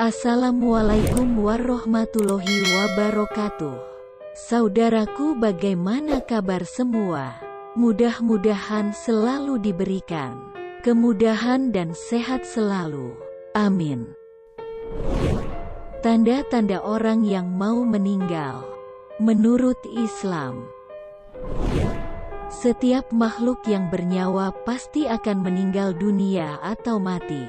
Assalamualaikum warahmatullahi wabarakatuh. Saudaraku, bagaimana kabar semua? Mudah-mudahan selalu diberikan kemudahan dan sehat selalu. Amin. Tanda-tanda orang yang mau meninggal. Menurut Islam, setiap makhluk yang bernyawa pasti akan meninggal dunia atau mati.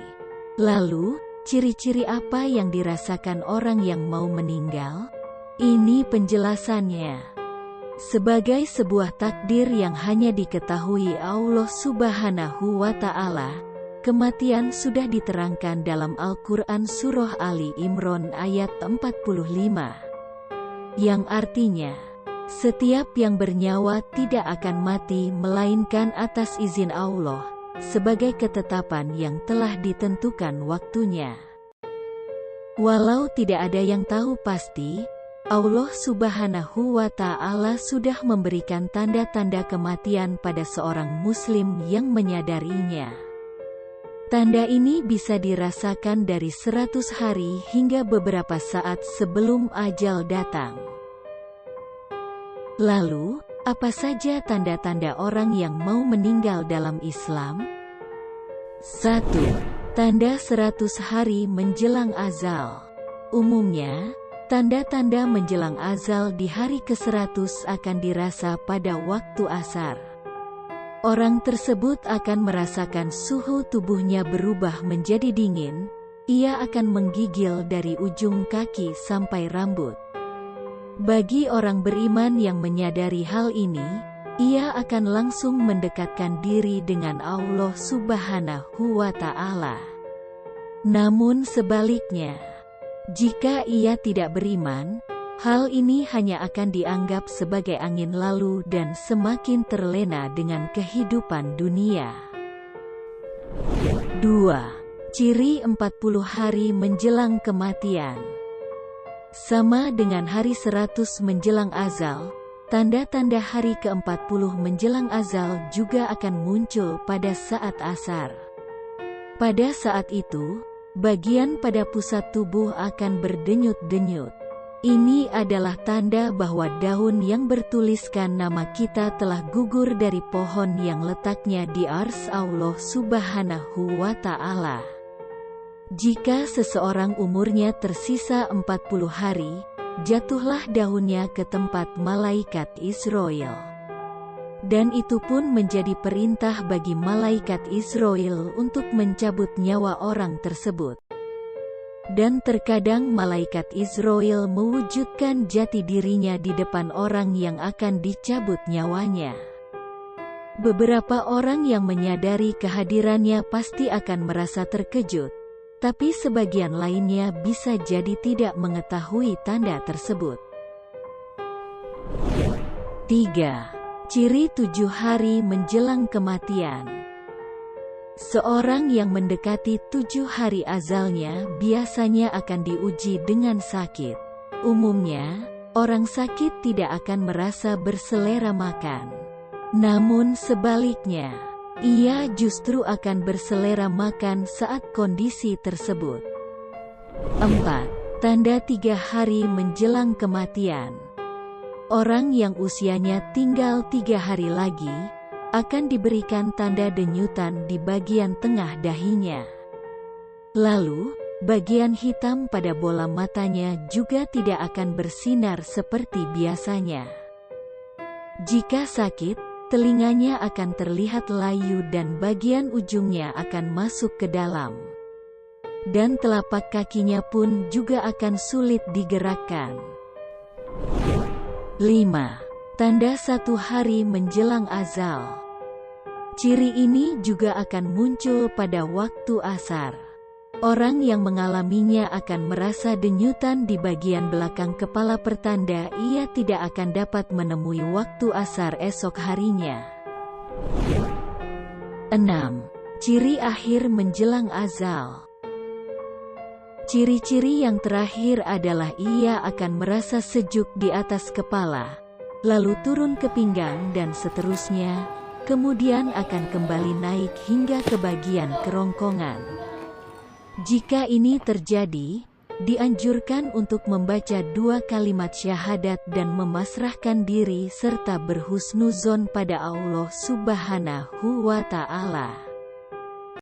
Lalu, ciri-ciri apa yang dirasakan orang yang mau meninggal? Ini penjelasannya. Sebagai sebuah takdir yang hanya diketahui Allah Subhanahu wa Ta'ala, kematian sudah diterangkan dalam Al-Quran Surah Ali Imran ayat 45. Yang artinya, setiap yang bernyawa tidak akan mati melainkan atas izin Allah, sebagai ketetapan yang telah ditentukan waktunya. Walau tidak ada yang tahu pasti, Allah Subhanahu wa Ta'ala sudah memberikan tanda-tanda kematian pada seorang muslim yang menyadarinya. Tanda ini bisa dirasakan dari 100 hari hingga beberapa saat sebelum ajal datang. Lalu, apa saja tanda-tanda orang yang mau meninggal dalam Islam? 1. Tanda 100 hari menjelang azal. Umumnya, tanda-tanda menjelang azal di hari ke-100 akan dirasa pada waktu asar. Orang tersebut akan merasakan suhu tubuhnya berubah menjadi dingin, ia akan menggigil dari ujung kaki sampai rambut. Bagi orang beriman yang menyadari hal ini, ia akan langsung mendekatkan diri dengan Allah Subhanahu wa Ta'ala. Namun sebaliknya, jika ia tidak beriman, hal ini hanya akan dianggap sebagai angin lalu dan semakin terlena dengan kehidupan dunia. 2. Ciri 40 hari menjelang kematian. Sama dengan hari 100 menjelang azal, tanda-tanda hari ke-40 menjelang azal juga akan muncul pada saat asar. Pada saat itu, bagian pada pusat tubuh akan berdenyut-denyut. Ini adalah tanda bahwa daun yang bertuliskan nama kita telah gugur dari pohon yang letaknya di ars Allah Subhanahu wa Ta'ala. Jika seseorang umurnya tersisa 40 hari, jatuhlah daunnya ke tempat malaikat Israel. Dan itu pun menjadi perintah bagi malaikat Israel untuk mencabut nyawa orang tersebut. Dan terkadang malaikat Israel mewujudkan jati dirinya di depan orang yang akan dicabut nyawanya. Beberapa orang yang menyadari kehadirannya pasti akan merasa terkejut, tapi sebagian lainnya bisa jadi tidak mengetahui tanda tersebut. 3. Ciri 7 hari menjelang kematian. Seorang yang mendekati 7 hari azalnya biasanya akan diuji dengan sakit. Umumnya, orang sakit tidak akan merasa berselera makan. Namun sebaliknya, ia justru akan berselera makan saat kondisi tersebut. 4. Tanda 3 hari menjelang kematian. Orang yang usianya tinggal 3 hari lagi, akan diberikan tanda denyutan di bagian tengah dahinya. Lalu, bagian hitam pada bola matanya juga tidak akan bersinar seperti biasanya. Jika sakit, telinganya akan terlihat layu dan bagian ujungnya akan masuk ke dalam. Dan telapak kakinya pun juga akan sulit digerakkan. 5. Tanda 1 hari menjelang azal. Ciri ini juga akan muncul pada waktu asar. Orang yang mengalaminya akan merasa denyutan di bagian belakang kepala, pertanda ia tidak akan dapat menemui waktu asar esok harinya. 6. Ciri akhir menjelang azal. Ciri-ciri yang terakhir adalah ia akan merasa sejuk di atas kepala, lalu turun ke pinggang dan seterusnya, kemudian akan kembali naik hingga ke bagian kerongkongan. Jika ini terjadi, Dianjurkan untuk membaca 2 kalimat syahadat dan memasrahkan diri serta berhusnuzon pada Allah Subhanahu wa Ta'ala.